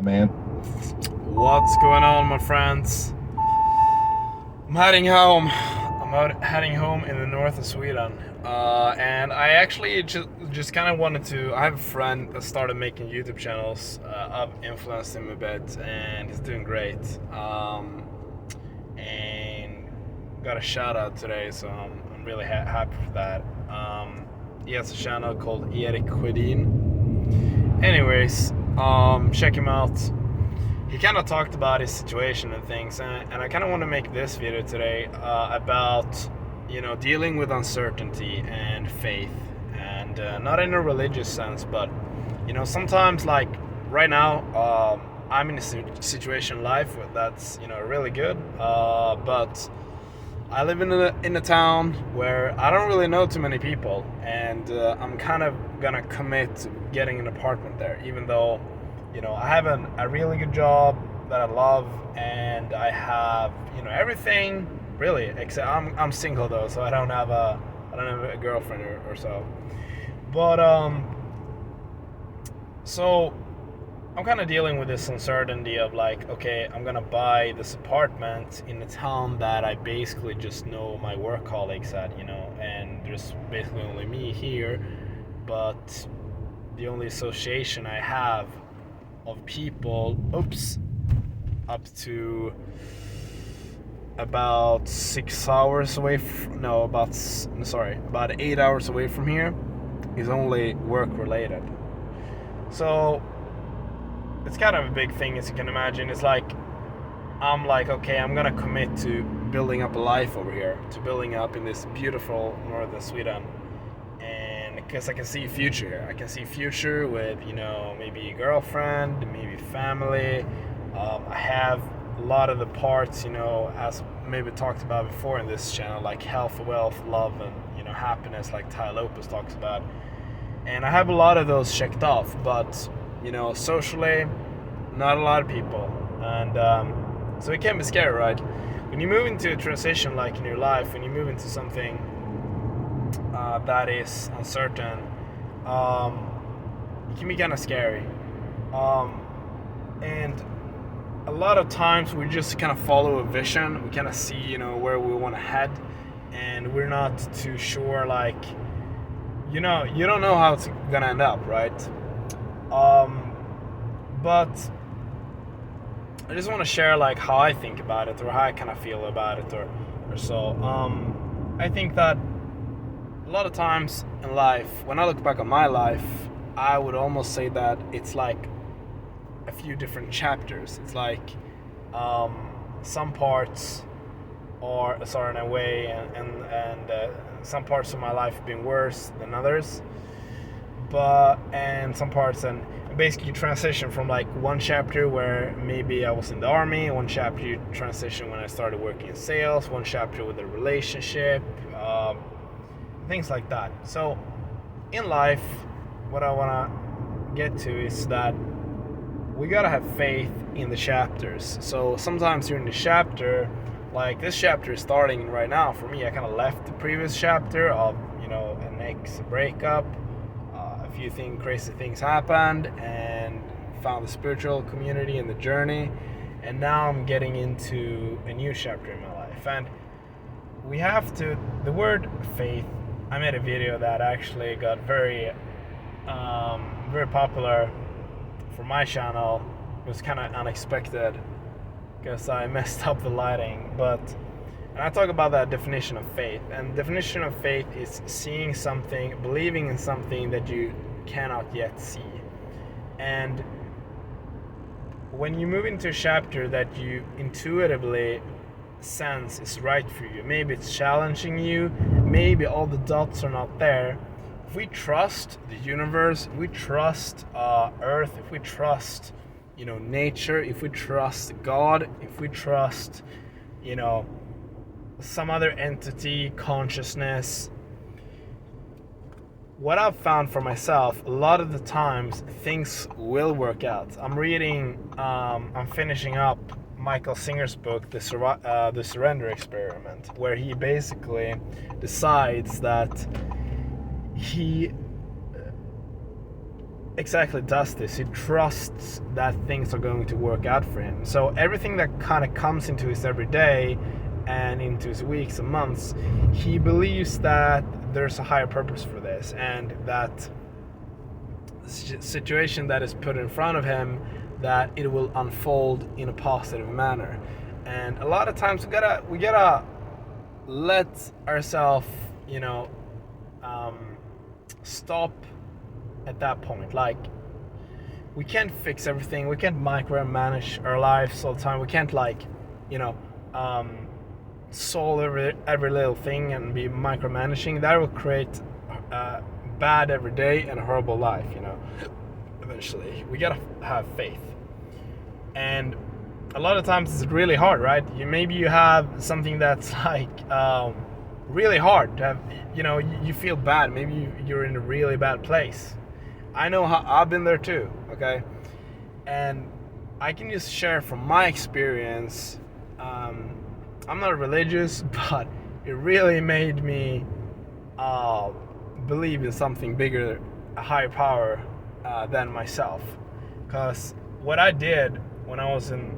Man. What's going on, my friends? I'm heading home. Heading home in the north of Sweden, and I actually just kind of wanted to. I have a friend that started making YouTube channels. I've influenced him a bit, and he's doing great. And got a shout out today, so I'm really happy for that. He has a channel called Erik Sjödin. Anyways, check him out. He kind of talked about his situation and things, and I kind of want to make this video today about dealing with uncertainty and faith, and not in a religious sense, but sometimes, like right now, I'm in a situation in life that's really good, but I live in a town where I don't really know too many people, and I'm kind of gonna commit to getting an apartment there, even though I have a really good job that I love, and I have everything really, except I'm single though, so I don't have a girlfriend or so. But so I'm kind of dealing with this uncertainty of like, okay, I'm gonna buy this apartment in a town that I basically just know my work colleagues at, and there's basically only me here, but the only association I have of people, up to about 6 hours away about 8 hours away from here is only work related. So it's kind of a big thing, as you can imagine. It's like I'm like, okay, I'm gonna commit to building up a life over here, to building up in this beautiful northern Sweden, and because I can see a future here. I can see a future with maybe a girlfriend, maybe family. I have a lot of the parts, as maybe talked about before in this channel, like health, wealth, love, and happiness, like Tai Lopez talks about. And I have a lot of those checked off, but socially, not a lot of people, and so it can be scary, right? When you move into a transition, like in your life, when you move into something that is uncertain, it can be kind of scary, and a lot of times we just kind of follow a vision. We kind of see where we want to head, and we're not too sure, like you don't know how it's gonna end up, right? But I just want to share like how I think about it, or how I kind of feel about it, or so. I think that a lot of times in life, when I look back on my life, I would almost say that it's like a few different chapters. It's like some parts are a certain way, and some parts of my life have been worse than others. And some parts, and basically transition from like one chapter where maybe I was in the army, one chapter transition when I started working in sales, one chapter with a relationship, things like that. So in life, what I want to get to is that we gotta have faith in the chapters. So sometimes during the chapter, like this chapter is starting right now for me, I kind of left the previous chapter of an ex breakup. A few crazy things happened, and found the spiritual community and the journey, and now I'm getting into a new chapter in my life. And we have to, the word faith, I made a video that actually got very popular for my channel. It was kind of unexpected because I messed up the lighting, and I talk about that definition of faith. And definition of faith is seeing something, believing in something that you cannot yet see. And when you move into a chapter that you intuitively sense is right for you, maybe it's challenging you, maybe all the dots are not there. If we trust the universe, if we trust Earth, if we trust nature, if we trust God, if we trust some other entity, consciousness, what I've found for myself, a lot of the times things will work out. I'm finishing up Michael Singer's book, The Surrender Experiment, where he basically decides that he exactly does this. He trusts that things are going to work out for him. So everything that kind of comes into his everyday and into his weeks and months, he believes that there's a higher purpose for this, and that situation that is put in front of him, that it will unfold in a positive manner. And a lot of times we gotta let ourselves, stop at that point. Like, we can't fix everything. We can't micromanage our lives all the time. We can't solve every little thing and be micromanaging. That will create bad every day and a horrible life. Eventually, we gotta have faith. And a lot of times it's really hard, right? Maybe you have something that's like really hard to have. You feel bad. Maybe you're in a really bad place. I know how I've been there too. Okay, and I can just share from my experience. I'm not religious, but it really made me believe in something bigger, a higher power than myself. Because what I did when I was in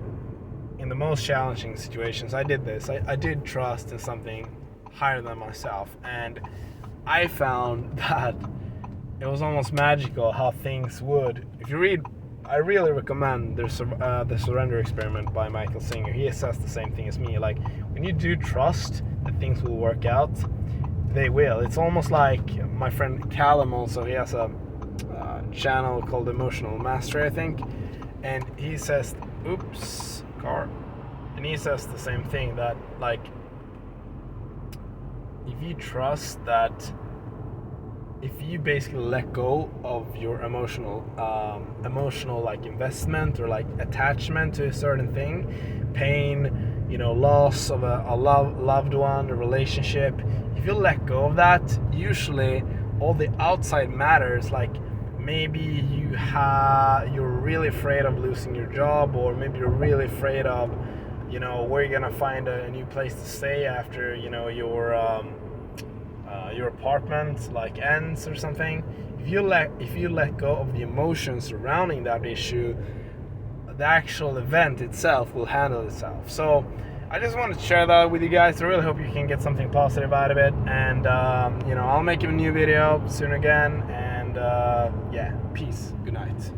the most challenging situations, I did this. I did trust in something higher than myself, and I found that it was almost magical how things would. If you read, I really recommend the Surrender Experiment by Michael Singer. He says the same thing as me. Like, when you do trust that things will work out, they will. It's almost like my friend Callum also. He has a channel called Emotional Mastery, I think, and he says, "Oops, car," and he says the same thing, that like, if you trust that, if you basically let go of your emotional like investment or like attachment to a certain thing, pain, loss of a loved one, a relationship, if you let go of that, usually all the outside matters. Like, maybe you're really afraid of losing your job, or maybe you're really afraid of where you're gonna find a new place to stay after your apartment like ends or something. If you let go of the emotions surrounding that issue, the actual event itself will handle itself. So I just wanted to share that with you guys. I really hope you can get something positive out of it, and I'll make a new video soon again, and peace, good night.